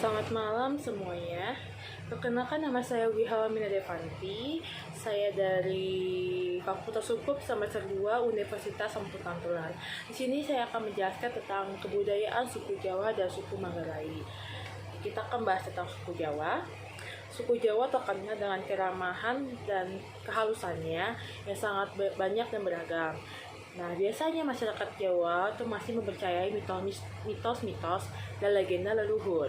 Selamat malam semuanya. Perkenalkan, nama saya Wihalmina Devanti. Saya dari Fakultas Hukum semester 2 Universitas Sampurna Tulan. Di sini saya akan menjelaskan tentang kebudayaan suku Jawa dan suku Manggarai. Kita akan bahas tentang suku Jawa. Suku Jawa terkenal dengan keramahan dan kehalusannya yang sangat banyak dan beragam. Nah, biasanya masyarakat Jawa itu masih mempercayai mitos-mitos dan legenda leluhur.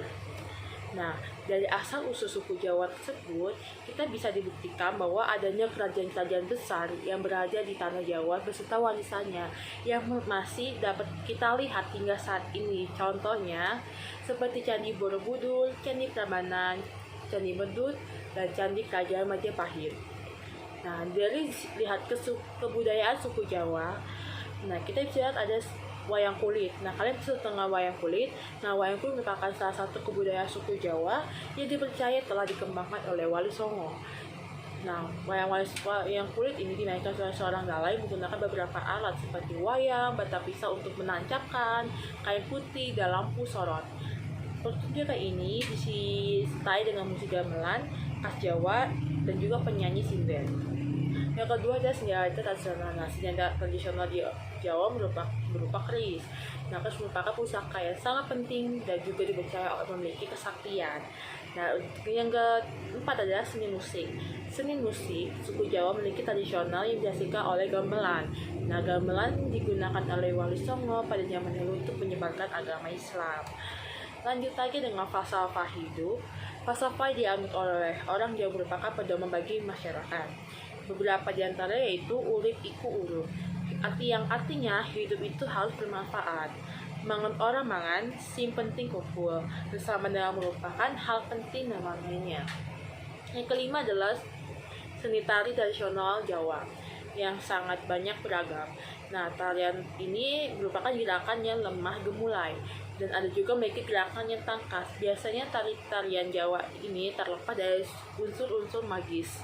Nah, dari asal-usul suku Jawa tersebut, kita bisa dibuktikan bahwa adanya kerajaan-kerajaan besar yang berada di tanah Jawa beserta warisannya yang masih dapat kita lihat hingga saat ini. Contohnya, seperti Candi Borobudur, Candi Prambanan, Candi Medut, dan Candi Kerajaan Majapahit. Nah, dari lihat kebudayaan suku Jawa, nah kita bisa lihat ada wayang kulit. Nah, kalian bisa tengah wayang kulit. Nah, wayang kulit merupakan salah satu kebudayaan suku Jawa yang dipercaya telah dikembangkan oleh Wali Songo. Nah, wayang kulit ini dimainkan oleh seorang dalai menggunakan beberapa alat seperti wayang, bata pisau untuk menancapkan, kain putih, dan lampu sorot. Pertunjukan ini disertai dengan musik gamelan khas Jawa dan juga penyanyi sinden. Yang kedua adalah senjata tradisional. Nah, senjata tradisional di Jawa berupa keris. Nah, keris merupakan pusaka yang sangat penting dan juga dipercaya memiliki kesaktian. Nah, yang keempat adalah seni musik. Seni musik suku Jawa memiliki tradisional yang dihasilkan oleh gamelan. Nah, gamelan digunakan oleh Wali Songo pada zaman dulu untuk menyebarkan agama Islam. Lanjut lagi dengan falsafah hidup. Falsafah dianut oleh orang Jawa merupakan pedoman bagi masyarakat. Beberapa di antaranya yaitu urip iku urip. Artinya hidup itu harus bermanfaat. Mangan orang mangan, sim penting kumpul. Bersama dengan merupakan hal penting dan lainnya. Yang kelima adalah seni tari tradisional Jawa yang sangat banyak beragam. Nah, tarian ini merupakan gerakan yang lemah gemulai dan ada juga memiliki gerakan yang tangkas. Biasanya tarian Jawa ini terlepas dari unsur-unsur magis.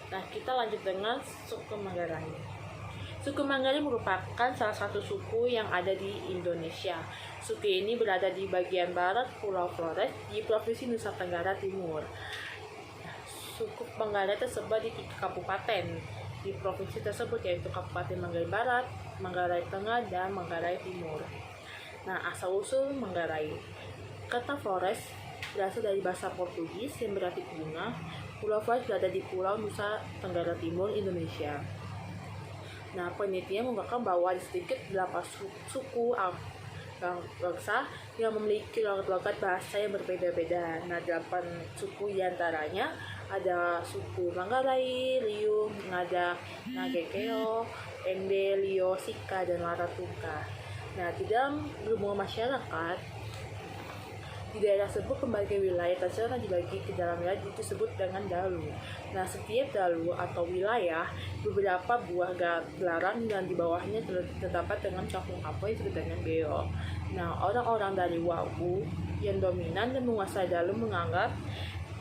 Nah, kita lanjut dengan suku Manggarai. Suku Manggarai merupakan salah satu suku yang ada di Indonesia. Suku ini berada di bagian barat Pulau Flores di Provinsi Nusa Tenggara Timur. Suku Manggarai tersebar di 3 kabupaten di provinsi tersebut, yaitu Kabupaten Manggarai Barat, Manggarai Tengah, dan Manggarai Timur. Nah, asal-usul Manggarai. Kata Flores berasal dari bahasa Portugis yang berarti bunga. Pulau Flores berada di Pulau Nusa Tenggara Timur, Indonesia. Nah, penelitian membuktikan bahwa ada sedikit 8 suku bangsa yang memiliki logat bahasa yang berbeda-beda. Nah, 8 suku diantaranya ada suku Manggarai, Liu, Ngada, Nagekeo, Ende, Lio, Sika, dan Laratungka. Nah, di dalam ilmu masyarakat, di daerah tersebut pembagian wilayah tradisional dibagi ke dalam wilayah disebut dengan dalu. Nah, setiap dalu atau wilayah beberapa buah gelaran dan di bawahnya terdapat dengan campur kapal yang disebut dengan beo. Nah, orang-orang dari Wawu yang dominan dan menguasai dalu menganggap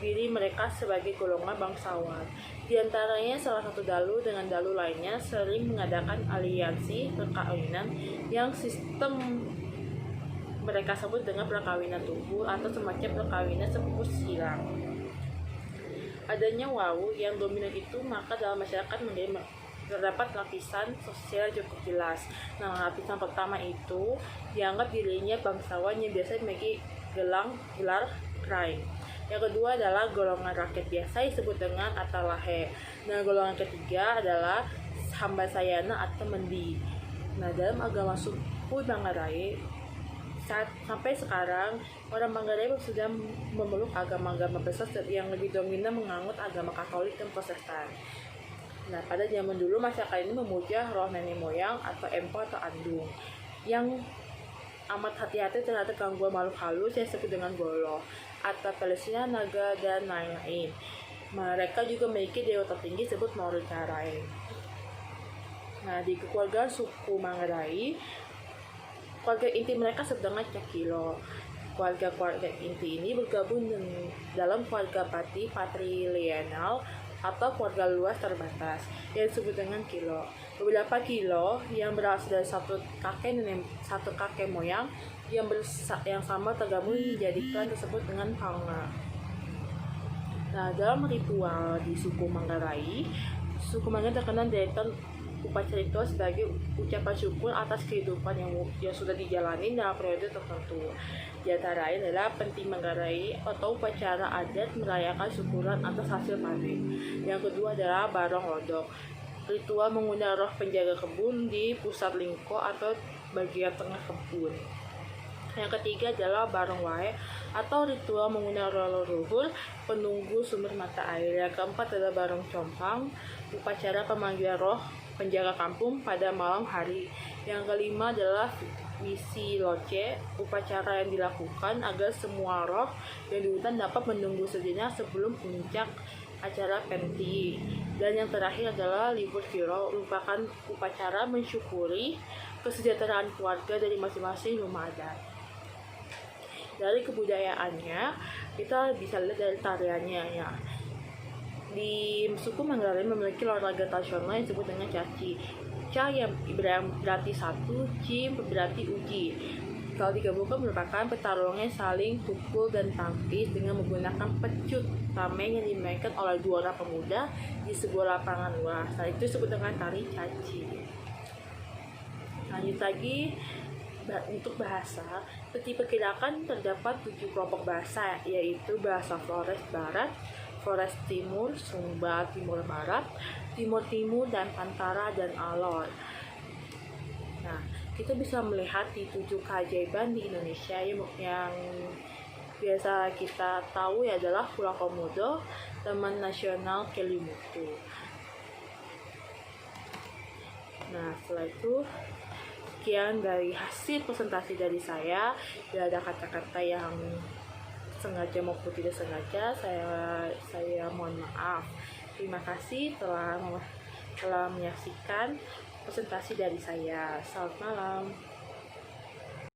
diri mereka sebagai golongan bangsawan. Di antaranya salah satu dalu dengan dalu lainnya sering mengadakan aliansi perkawinan yang sistem mereka sebut dengan perkawinan tubuh atau semacam perkawinan sepupu silang. Adanya Wawu yang dominan itu, maka dalam masyarakat terdapat lapisan sosial cukup jelas. Nah, lapisan pertama itu dianggap dirinya bangsawan yang biasa memiliki gelar krai. Yang kedua adalah golongan rakyat biasa disebut dengan Atalahe. Nah, golongan ketiga adalah hamba sayana atau mendi. Nah, dalam agama suku Manggarai sampai sekarang orang Manggarai sudah memeluk agama-agama besar yang lebih dominan menganut agama Katolik dan Protestan. Nah, pada zaman dulu masyarakat ini memuja roh nenek moyang atau empo atau andung yang amat hati-hati terhadap gangguan makhluk halus yang disebut dengan golo atau Palestina, naga, dan lain-lain. Mereka juga memiliki dewa tertinggi disebut Morikarai. Nah, di keluargaan suku Manggarai, keluarga inti mereka sedang Cakilo. Keluarga inti ini bergabung dalam keluarga patrilineal atau keluarga luas terbatas yang disebut dengan kilo. Beberapa kilo yang berasal dari satu kakek moyang yang sama tergabung menjadi klan tersebut dengan Panga. Nah, dalam ritual di suku Manggarai terkenal dengan upacara itu sebagai ucapan syukur atas kehidupan yang sudah dijalani dalam periode tertentu. Di antara lain adalah Penti Manggarai atau upacara adat merayakan syukuran atas hasil panen. Yang kedua adalah Barong Lodok, ritual mengundang roh penjaga kebun di pusat lingko atau bagian tengah kebun. Yang ketiga adalah Barong Wae atau ritual mengundang roh leluhur penunggu sumber mata air. Yang keempat adalah Barong Compang, upacara pemanggilan roh penjaga kampung pada malam hari. Yang kelima adalah Wisi Loce, upacara yang dilakukan agar semua roh yang di hutan dapat menunggu sejenak sebelum puncak acara Penti. Dan yang terakhir adalah Libur Kiro, merupakan upacara mensyukuri kesejahteraan keluarga dari masing-masing rumah adat. Dari kebudayaannya, kita bisa lihat dari tariannya ya. Di suku Manggarai memiliki olahraga tradisional yang disebut dengan caci. Ca yang berarti satu, ci berarti uji. Kalau digabungkan merupakan pertarungan saling pukul dan tangkis dengan menggunakan pecut tameng yang dimainkan oleh dua orang pemuda di sebuah lapangan luas. Nah, itu disebut dengan tari caci. Lanjut lagi, untuk bahasa, diperkirakan terdapat 7 kelompok bahasa, yaitu bahasa Flores Barat, Flores Timur, Sumba Timur Barat, Timur Timur, dan Pantara dan Alor. Nah, kita bisa melihat di 7 keajaiban di Indonesia yang biasa kita tahu adalah Pulau Komodo, Taman Nasional Kelimutu. Nah, setelah itu sekian dari hasil presentasi dari saya. Bila ada kata-kata yang sengaja maupun tidak sengaja, saya mohon maaf. Terima kasih telah menyaksikan presentasi dari saya. Selamat malam.